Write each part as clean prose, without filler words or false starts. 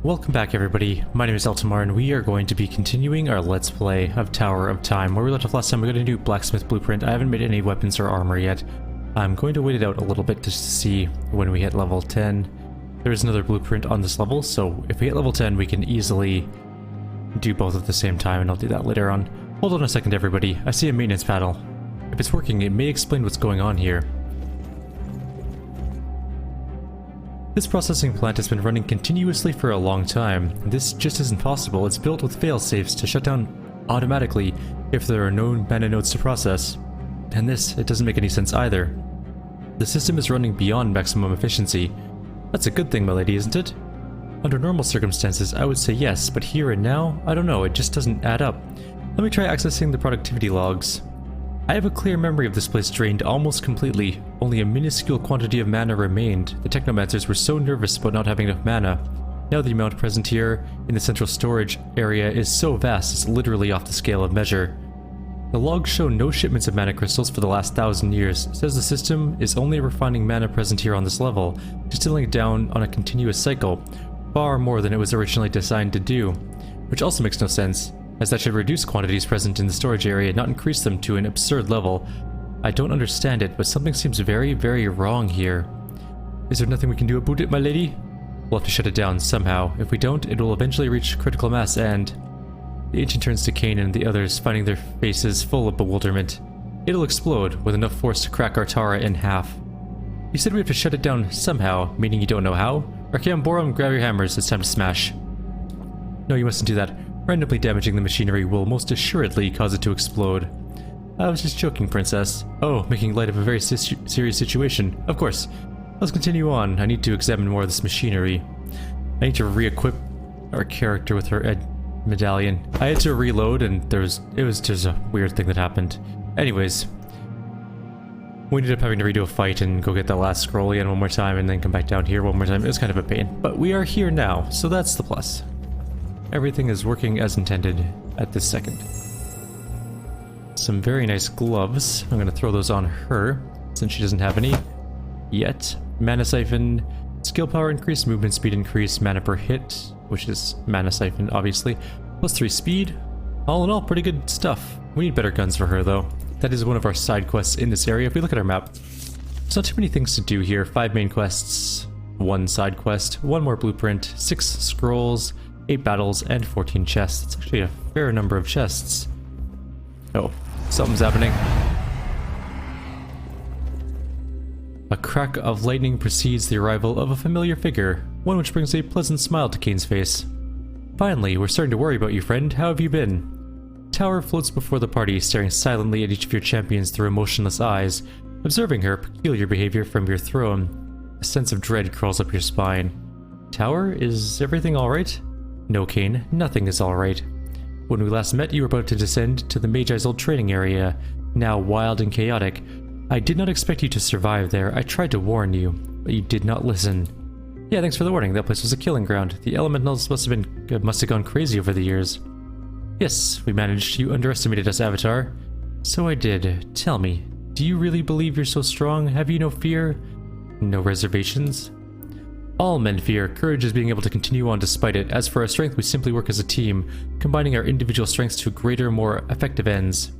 welcome back everybody. My name is Eltimar and we are going to be continuing our Let's Play of Tower of Time. Where we left off last time, we're going to do Blacksmith Blueprint. I haven't made any weapons or armor yet. I'm going to wait it out a little bit just to see when we hit level 10. There is another blueprint on this level, so if we hit level 10 we can easily do both at the same time, and I'll do that later on. Hold on a second everybody, I see a maintenance panel. If it's working, it may explain what's going on here. This processing plant has been running continuously for a long time. This just isn't possible. It's built with fail-safes to shut down automatically if there are no mana nodes to process. And this, it doesn't make any sense either. The system is running beyond maximum efficiency. That's a good thing, my lady, isn't it? Under normal circumstances, I would say yes, but here and now, I don't know, it just doesn't add up. Let me try accessing the productivity logs. I have a clear memory of this place drained almost completely. Only a minuscule quantity of mana remained. The Technomancers were so nervous about not having enough mana. Now the amount present here in the central storage area is so vast it's literally off the scale of measure. The logs show no shipments of mana crystals for the last 1,000 years. It says the system is only refining mana present here on this level, distilling it down on a continuous cycle, far more than it was originally designed to do. Which also makes no sense, as that should reduce quantities present in the storage area, not increase them to an absurd level. I don't understand it, but something seems very, very wrong here. Is there nothing we can do about it, my lady? We'll have to shut it down somehow. If we don't, it will eventually reach critical mass and... The ancient turns to Kane and the others, finding their faces full of bewilderment. It'll explode, with enough force to crack our Tara in half. You said we have to shut it down somehow, meaning you don't know how? Archaeamborum, grab your hammers, it's time to smash. No, you mustn't do that. Randomly damaging the machinery will most assuredly cause it to explode. I was just joking, princess. Oh, making light of a very serious situation. Of course. Let's continue on. I need to examine more of this machinery. I need to re-equip our character with her medallion. I had to reload and it was just a weird thing that happened. Anyways. We ended up having to redo a fight and go get that last scroll again one more time and then come back down here one more time. It was kind of a pain. But we are here now, so that's the plus. Everything is working as intended at this second. Some very nice gloves. I'm going to throw those on her, since she doesn't have any yet. Mana Siphon, skill power increase, movement speed increase, mana per hit, which is Mana Siphon, obviously. Plus 3 speed. All in all, pretty good stuff. We need better guns for her, though. That is one of our side quests in this area. If we look at our map, there's not too many things to do here. 5 main quests, 1 side quest, 1 more blueprint, 6 scrolls, 8 battles, and 14 chests. It's actually a fair number of chests. Oh, something's happening. A crack of lightning precedes the arrival of a familiar figure, one which brings a pleasant smile to Kane's face. Finally, we're starting to worry about you, friend. How have you been? Tower floats before the party, staring silently at each of your champions through emotionless eyes. Observing her peculiar behavior from your throne, a sense of dread crawls up your spine. Tower, is everything alright? No, Kane, nothing is alright. When we last met, you were about to descend to the Magi's old training area, now wild and chaotic. I did not expect you to survive there. I tried to warn you, but you did not listen. Yeah, thanks for the warning. That place was a killing ground. The elementals must have gone crazy over the years. Yes, we managed. You underestimated us, Avatar. So I did. Tell me, do you really believe you're so strong? Have you no fear? No reservations? All men fear. Courage is being able to continue on despite it. As for our strength, we simply work as a team, combining our individual strengths to greater, more effective ends.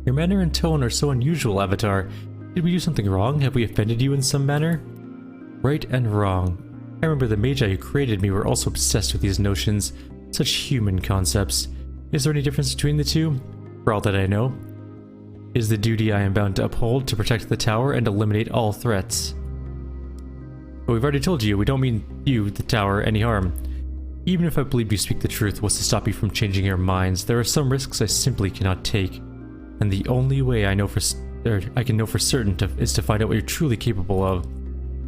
Your manner and tone are so unusual, Avatar. Did we do something wrong? Have we offended you in some manner? Right and wrong. I remember the Magi who created me were also obsessed with these notions, such human concepts. Is there any difference between the two? For all that I know, is the duty I am bound to uphold to protect the tower and eliminate all threats. But we've already told you, we don't mean you, the tower, any harm. Even if I believe you speak the truth, what's to stop you from changing your minds? There are some risks I simply cannot take. And the only way I can know for certain is to find out what you're truly capable of.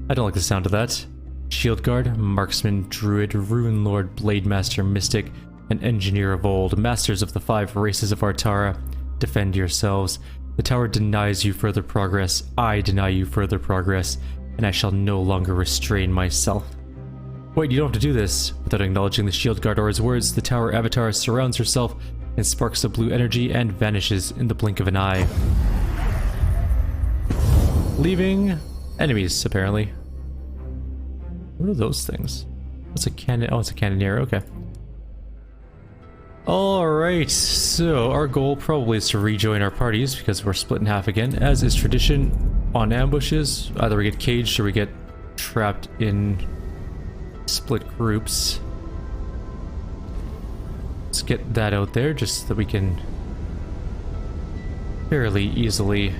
I don't like the sound of that. Shield Guard, Marksman, Druid, Rune Lord, Blade Master, Mystic, and Engineer of old, masters of the 5 races of Artara. Defend yourselves. The tower denies you further progress. I deny you further progress. And I shall no longer restrain myself. Wait, you don't have to do this. Without acknowledging the Shield Guard or his words, the Tower Avatar surrounds herself in sparks of blue energy and vanishes in the blink of an eye. Leaving enemies, apparently. What are those things? What's a cannon? Oh, it's a cannoneer. Okay. Alright, so our goal probably is to rejoin our parties because we're split in half again. As is tradition on ambushes, either we get caged or we get trapped in split groups. Let's get that out there just so that we can fairly easily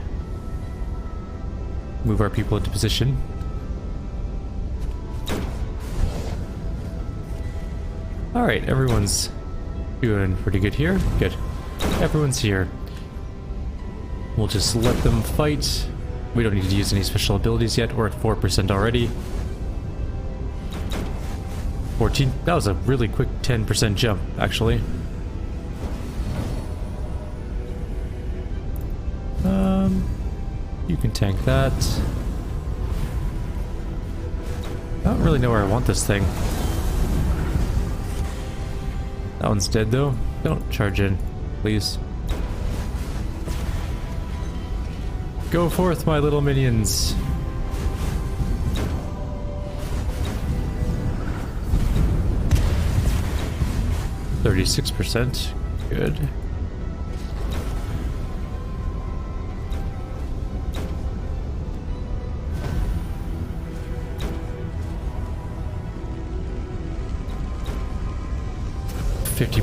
move our people into position. Alright, everyone's doing pretty good here. Good. Everyone's here. We'll just let them fight. We don't need to use any special abilities yet. We're at 4% already. 14. That was a really quick 10% jump, actually. You can tank that. I don't really know where I want this thing. That one's dead though. Don't charge in, please. Go forth, my little minions. %. Good.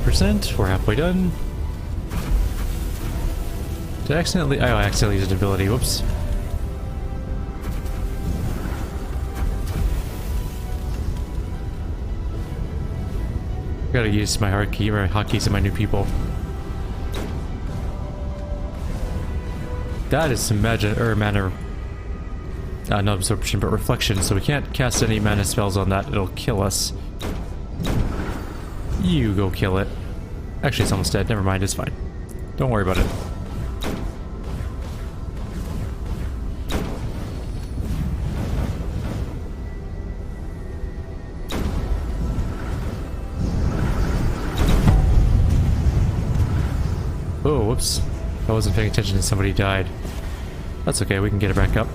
%. We're halfway done. Did I accidentally? Oh, I accidentally used an ability. Whoops. Gotta use my hotkeys and my new people. That is some mana. Not absorption, but reflection. So we can't cast any mana spells on that. It'll kill us. You go kill it. Actually, it's almost dead. Never mind, it's fine. Don't worry about it. Oh, whoops. I wasn't paying attention and somebody died. That's okay, we can get it back up.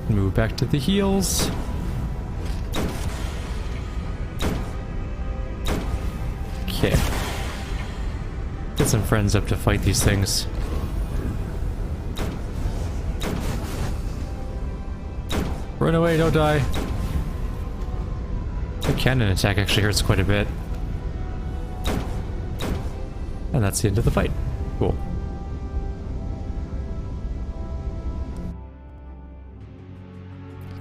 Move back to the heals. Okay. Get some friends up to fight these things. Run away, don't die. The cannon attack actually hurts quite a bit. And that's the end of the fight. Cool.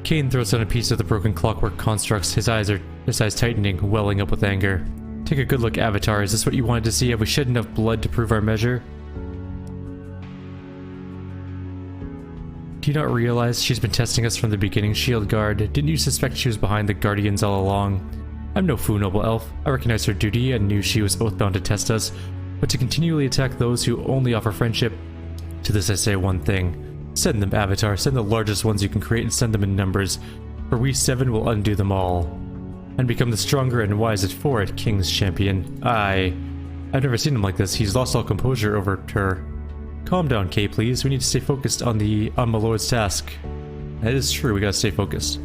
Kane throws on a piece of the broken clockwork constructs, his eyes tightening, welling up with anger. Take a good look, Avatar. Is this what you wanted to see? Have we shed enough blood to prove our measure? Do you not realize she's been testing us from the beginning, Shield Guard? Didn't you suspect she was behind the Guardians all along? I'm no fool, noble elf. I recognize her duty and knew she was oathbound to test us, but to continually attack those who only offer friendship. To this I say one thing. Send them, Avatar. Send the largest ones you can create and send them in numbers, for we 7 will undo them all. And become the stronger and wisest for it, King's champion. I've never seen him like this. He's lost all composure over her. Calm down, Kay, please. We need to stay focused on my lord's task. That is true, we gotta stay focused.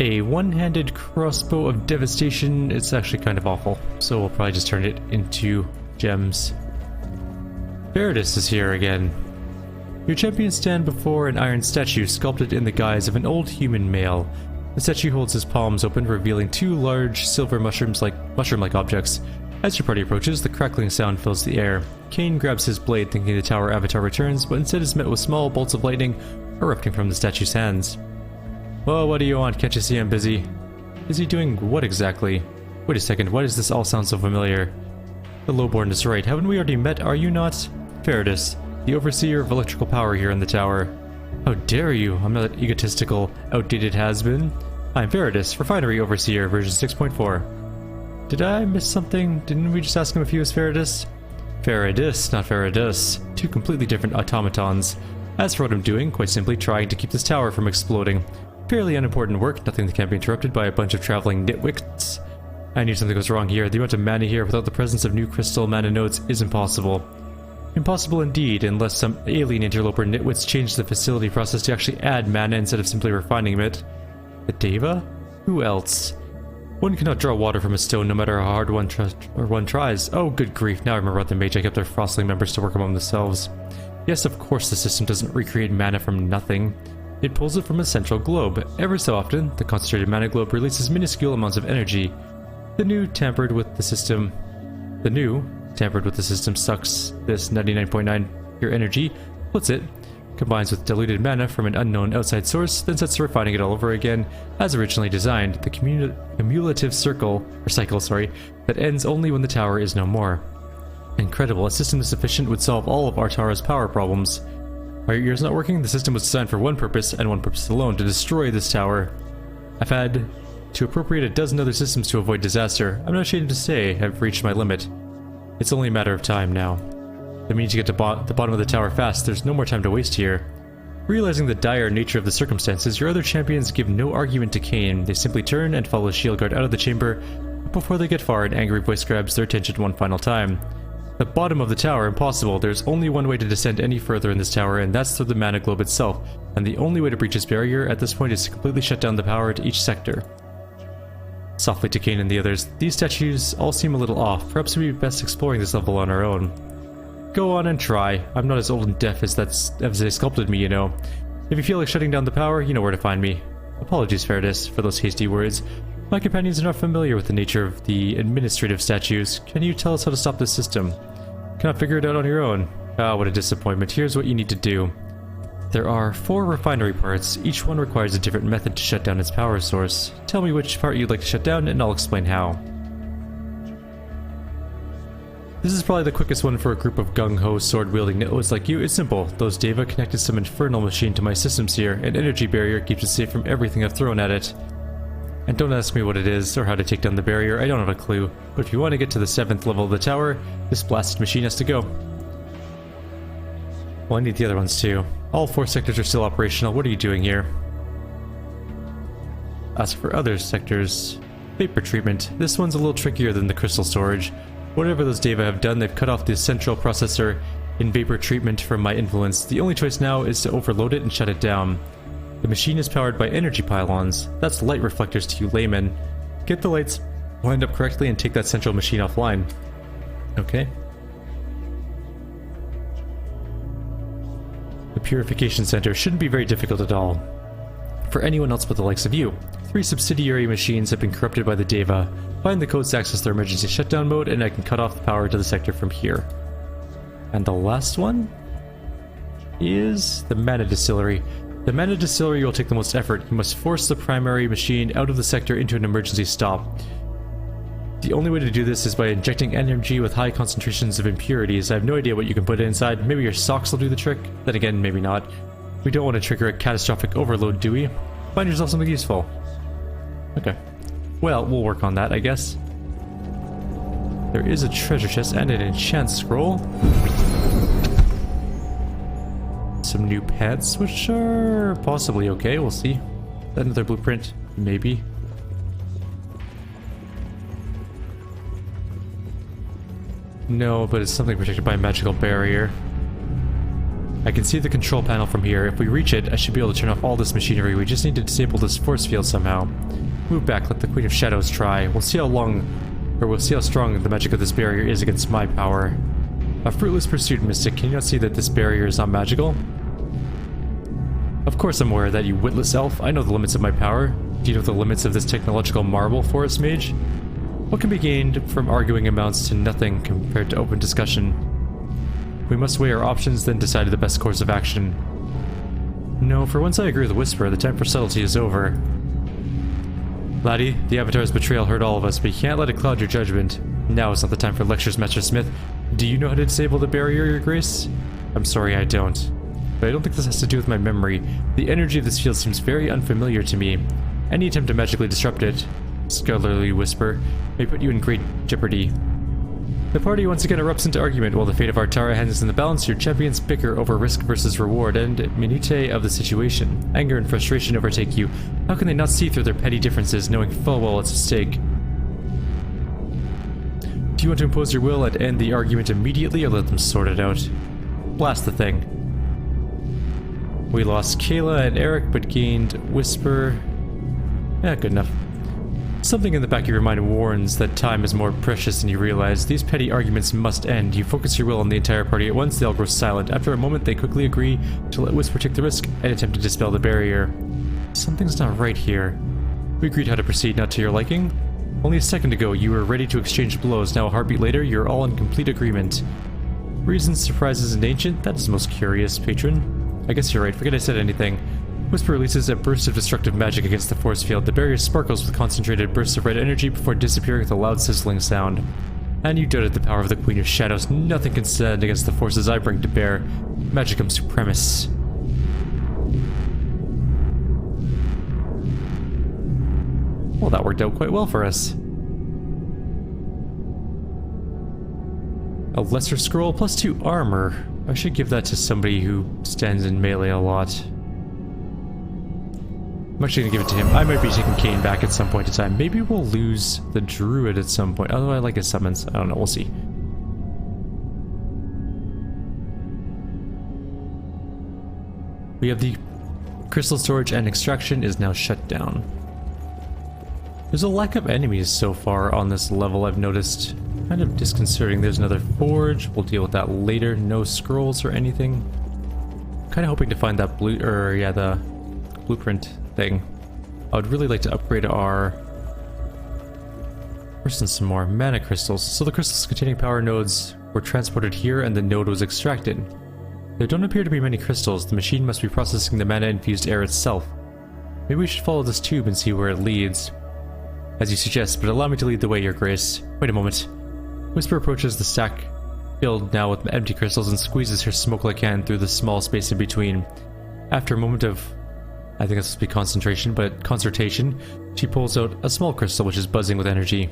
A one-handed crossbow of devastation. It's actually kind of awful, so we'll probably just turn it into gems. Veridus is here again. Your champions stand before an iron statue sculpted in the guise of an old human male. The statue holds his palms open, revealing 2 large silver mushroom-like objects. As your party approaches, the crackling sound fills the air. Kane grabs his blade, thinking the tower avatar returns, but instead is met with small bolts of lightning erupting from the statue's hands. Well, what do you want? Can't you see I'm busy? Is he doing what exactly? Wait a second, why does this all sound so familiar? The lowborn is right. Haven't we already met, are you not? Veridus, the overseer of electrical power here in the tower. How dare you? I'm not that egotistical, outdated has-been. I'm Veridus, Refinery Overseer, version 6.4. Did I miss something? Didn't we just ask him if he was Veridus? Veridus, not Veridus. 2 completely different automatons. As for what I'm doing, quite simply trying to keep this tower from exploding. Fairly unimportant work, nothing that can't be interrupted by a bunch of traveling nitwits. I knew something was wrong here. The amount of mana here without the presence of new crystal mana nodes is impossible. Impossible indeed, unless some alien interloper nitwits changed the facility process to actually add mana instead of simply refining it. The Deva? Who else? One cannot draw water from a stone no matter how hard one tries. Oh, good grief, now I remember what the Magi kept their Frostling members to work among themselves. Yes, of course the system doesn't recreate mana from nothing. It pulls it from a central globe. Every so often, the concentrated mana globe releases minuscule amounts of energy. The new tampered with the system sucks this 99.9 pure energy, splits it, combines with diluted mana from an unknown outside source, then sets to refining it all over again as originally designed. The cumulative cycle that ends only when the tower is no more. Incredible, a system this efficient would solve all of Artara's power problems. Are your ears not working? The system was designed for one purpose, and one purpose alone, to destroy this tower. I've had to appropriate a dozen other systems to avoid disaster. I'm not ashamed to say I've reached my limit. It's only a matter of time now. That means you get to the bottom of the tower fast. There's no more time to waste here. Realizing the dire nature of the circumstances, your other champions give no argument to Kain. They simply turn and follow Shieldguard out of the chamber. But before they get far, an angry voice grabs their attention one final time. The bottom of the tower, impossible. There's only one way to descend any further in this tower, and that's through the mana globe itself. And the only way to breach its barrier at this point is to completely shut down the power to each sector. Softly to Kain and the others, these statues all seem a little off. Perhaps we'd be best exploring this level on our own. Go on and try. I'm not as old and deaf as they sculpted me, you know. If you feel like shutting down the power, you know where to find me. Apologies, Fairness, for those hasty words. My companions are not familiar with the nature of the administrative statues. Can you tell us how to stop this system? Cannot figure it out on your own. Ah, what a disappointment. Here's what you need to do. There are 4 refinery parts. Each one requires a different method to shut down its power source. Tell me which part you'd like to shut down, and I'll explain how. This is probably the quickest one for a group of gung-ho sword-wielding nitwits like you. It's simple. Those Deva connected some infernal machine to my systems here. An energy barrier keeps it safe from everything I've thrown at it. And don't ask me what it is, or how to take down the barrier. I don't have a clue. But if you want to get to the 7th level of the tower, this blasted machine has to go. Well, I need the other ones too. All 4 sectors are still operational. What are you doing here? As for other sectors, vapor treatment. This one's a little trickier than the crystal storage. Whatever those Deva have done, they've cut off the central processor in vapor treatment from my influence. The only choice now is to overload it and shut it down. The machine is powered by energy pylons. That's light reflectors to you laymen. Get the lights lined up correctly and take that central machine offline. Okay. The purification center shouldn't be very difficult at all. For anyone else but the likes of you. 3 subsidiary machines have been corrupted by the Deva. Find the codes to access their emergency shutdown mode, and I can cut off the power to the sector from here. And the last one is the Mana Distillery. The Mana Distillery will take the most effort. You must force the primary machine out of the sector into an emergency stop. The only way to do this is by injecting energy with high concentrations of impurities. I have no idea what you can put inside. Maybe your socks will do the trick. Then again, maybe not. We don't want to trigger a catastrophic overload, do we? Find yourself something useful. Okay. Well, we'll work on that, I guess. There is a treasure chest and an enchant scroll. Some new pets, which are possibly okay. We'll see. Is that another blueprint? Maybe. No, but it's something protected by a magical barrier. I can see the control panel from here. If we reach it, I should be able to turn off all this machinery. We just need to disable this force field somehow. Move back, let the Queen of Shadows try. We'll see how strong the magic of this barrier is against my power. A fruitless pursuit, Mystic. Can you not see that this barrier is not magical? Of course I'm aware of that, you witless elf. I know the limits of my power. Do you know the limits of this technological marble, Forest Mage? What can be gained from arguing amounts to nothing compared to open discussion. We must weigh our options, then decide the best course of action. No, for once I agree with the Whisperer. The time for subtlety is over. Laddie, the Avatar's betrayal hurt all of us, but you can't let it cloud your judgment. Now is not the time for lectures, Master Smith. Do you know how to disable the barrier, Your Grace? I'm sorry, I don't. But I don't think this has to do with my memory. The energy of this field seems very unfamiliar to me. Any attempt to magically disrupt it, scholarly whisper, may put you in great jeopardy. The party once again erupts into argument while the fate of Artara hangs in the balance. Your champions bicker over risk versus reward and minutiae of the situation. Anger and frustration overtake you. How can they not see through their petty differences, knowing full well what's at stake? Do you want to impose your will and end the argument immediately, or let them sort it out? Blast the thing. We lost Kayla and Eric, but gained Whisper. Yeah, good enough. Something in the back of your mind warns that time is more precious than you realize. These petty arguments must end. You focus your will on the entire party at once, they all grow silent. After a moment, they quickly agree to let Whisper take the risk and attempt to dispel the barrier. Something's not right here. We agreed how to proceed, not to your liking. Only a second ago, you were ready to exchange blows. Now, a heartbeat later, you're all in complete agreement. Reasons, surprises, and ancient? That is most curious, patron. I guess you're right. Forget I said anything. Whisper releases a burst of destructive magic against the force field. The barrier sparkles with concentrated bursts of red energy before disappearing with a loud sizzling sound. And you doubted the power of the Queen of Shadows. Nothing can stand against the forces I bring to bear. Magicum Supremus. Well, that worked out quite well for us. A lesser scroll plus 2 armor. I should give that to somebody who stands in melee a lot. I'm actually gonna give it to him. I might be taking Kane back at some point in time. Maybe we'll lose the druid at some point. Although I like his summons. I don't know, we'll see. We have the crystal storage and extraction is now shut down. There's a lack of enemies so far on this level, I've noticed. Kind of disconcerting. There's another forge. We'll deal with that later. No scrolls or anything. Kind of hoping to find that the blueprint thing. I would really like to upgrade our... Where's some more mana crystals? So the crystals containing power nodes were transported here and the node was extracted. There don't appear to be many crystals. The machine must be processing the mana-infused air itself. Maybe we should follow this tube and see where it leads. As you suggest, but allow me to lead the way, Your Grace. Wait a moment. Whisper approaches the stack filled now with empty crystals and squeezes her smoke-like hand through the small space in between. After a moment of, I think it's supposed to be concentration, but concertation, she pulls out a small crystal which is buzzing with energy.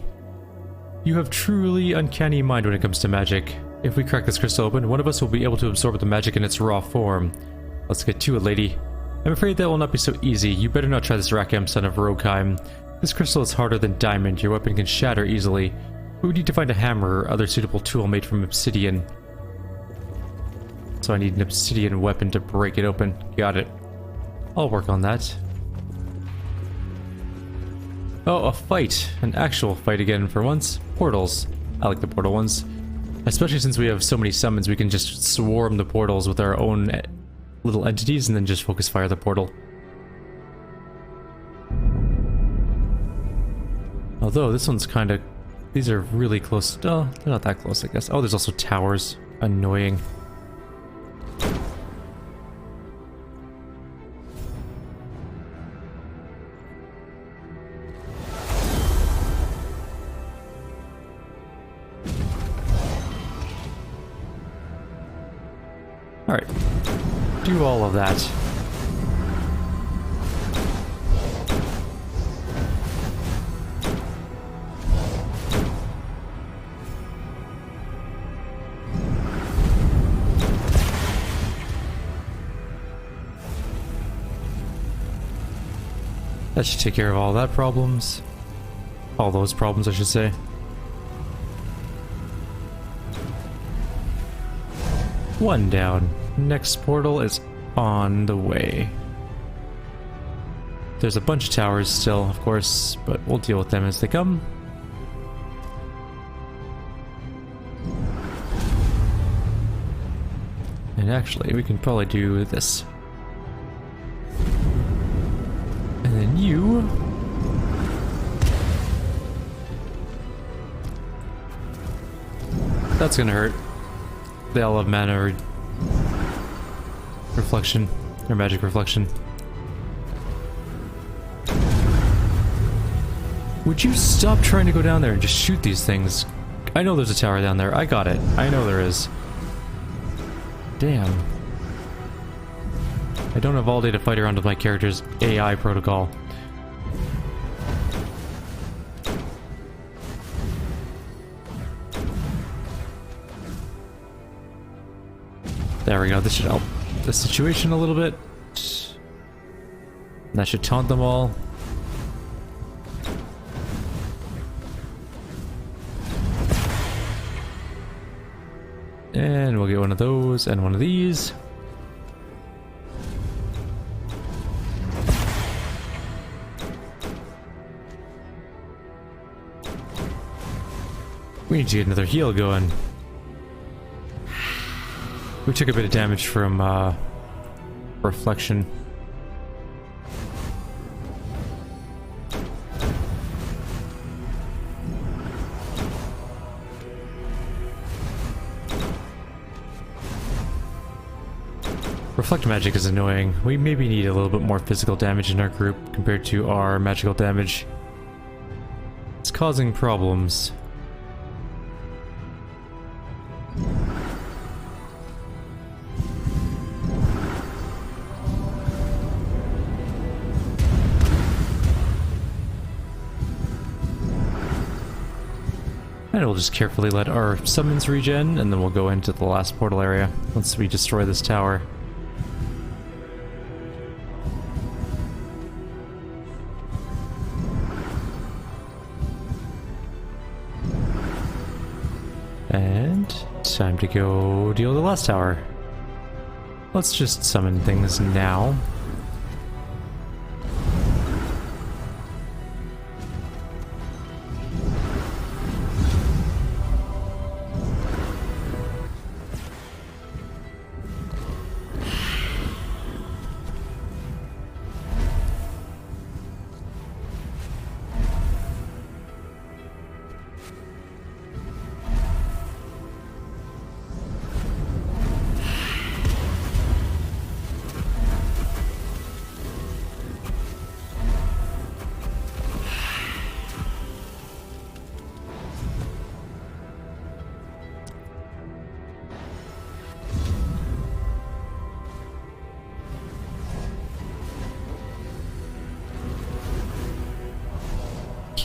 You have truly uncanny mind when it comes to magic. If we crack this crystal open, one of us will be able to absorb the magic in its raw form. Let's get to it, lady. I'm afraid that will not be so easy. You better not try this Rakam, son of Rogheim. This crystal is harder than diamond. Your weapon can shatter easily. We would need to find a hammer or other suitable tool made from obsidian. So I need an obsidian weapon to break it open. Got it. I'll work on that. Oh, a fight. An actual fight again for once. Portals. I like the portal ones. Especially since we have so many summons, we can just swarm the portals with our own little entities and then just focus fire the portal. Although this one's kind of... These are really close. Oh, they're not that close, I guess. Oh, there's also towers. Annoying. Alright. Do all of that. That should take care of all that problems. All those problems, I should say. One down. Next portal is on the way. There's a bunch of towers still, of course, but we'll deal with them as they come. And actually, we can probably do this. And then you... That's gonna hurt. They all have mana reflection, or magic reflection. Would you stop trying to go down there and just shoot these things? I know there's a tower down there. I got it. I know there is. Damn. I don't have all day to fight around with my character's AI protocol. There we go. This should help the situation a little bit. That should taunt them all. And we'll get one of those and one of these. We need to get another heal going. We took a bit of damage from reflection. Reflect magic is annoying. We maybe need a little bit more physical damage in our group compared to our magical damage. It's causing problems. And we'll just carefully let our summons regen, and then we'll go into the last portal area once we destroy this tower. And time to go deal with the last tower. Let's just summon things now.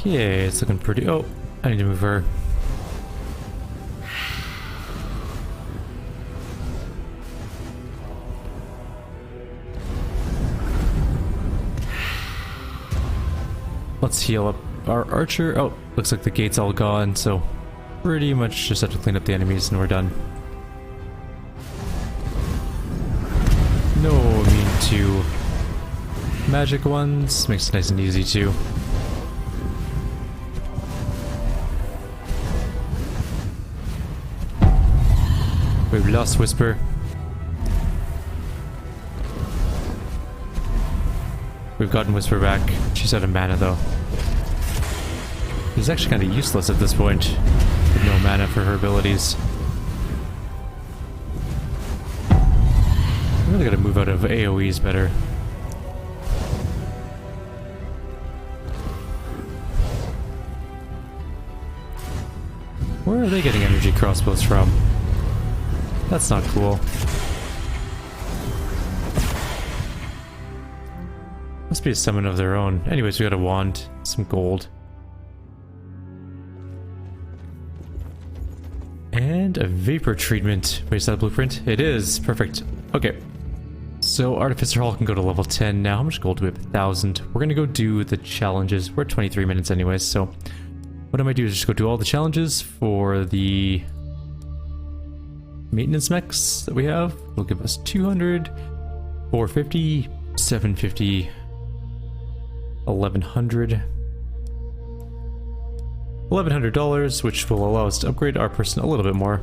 Okay, it's looking pretty... Oh, I need to move her. Let's heal up our archer. Oh, looks like the gate's all gone, so pretty much just have to clean up the enemies and we're done. No immune to magic ones. Makes it nice and easy too. We've lost Whisper. We've gotten Whisper back. She's out of mana though. She's actually kind of useless at this point, with no mana for her abilities. I really gotta move out of AoEs better. Where are they getting energy crossbows from? That's not cool. Must be a summon of their own. Anyways, we got a wand, some gold. And a vapor treatment. Wait, is that a blueprint? It is. Perfect. Okay. So Artificer Hall can go to level 10 now. How much gold do we have? 1,000. We're gonna go do the challenges. We're at 23 minutes anyways, so what I might do is just go do all the challenges for the maintenance mechs that we have. Will give us 200, 450, 750, 1100. $1,100, which will allow us to upgrade our person a little bit more.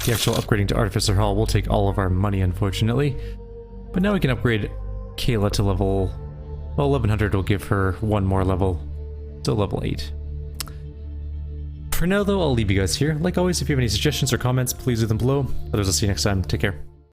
The actual upgrading to Artificer Hall will take all of our money, unfortunately. But now we can upgrade Kayla to level... Well, 1100 will give her one more level. So level 8. For now, though, I'll leave you guys here. Like always, if you have any suggestions or comments, please leave them below. Others, I'll see you next time. Take care.